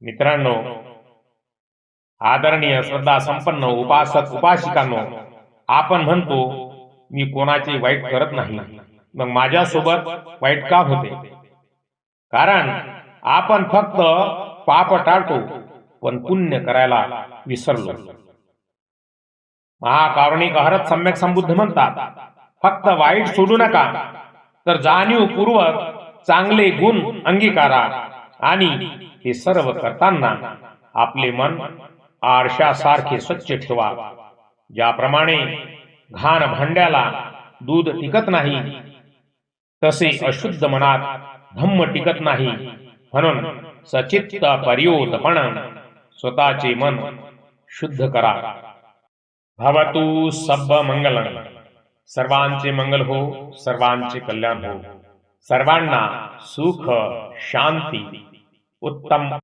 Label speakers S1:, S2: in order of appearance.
S1: मित्रांनो, आदरणीय श्रद्धा संपन्न उपासक उपासिकांनो, आपण म्हणतो मी कोणाचे वाईट करत नाही, मग माझ्यासोबत वाईट का होते? कारण आपण फक्त पाप टाळतो पण पुण्य करायला विसरलो. महाकारुणिक हरत सम्यक संबुद्ध म्हणतात, फक्त वाईट सोडू नका, तर जाणीवपूर्वक चांगले गुण अंगीकारा आणि हे सर्व करताना आपले मन आरशासारखे स्वच्छ ठेवा. ज्याप्रमाणे घाण भांड्याला दूध टिकत नाही, तसे अशुद्ध मनात धम्म टिकत नाही. म्हणून सचित्त पर्योदपण, स्वतःचे मन शुद्ध करा. भवतु सब्ब मंगलम. सर्वांचे मंगल हो, सर्वांचे कल्याण हो, सर्वांना सुख शांती उत्तम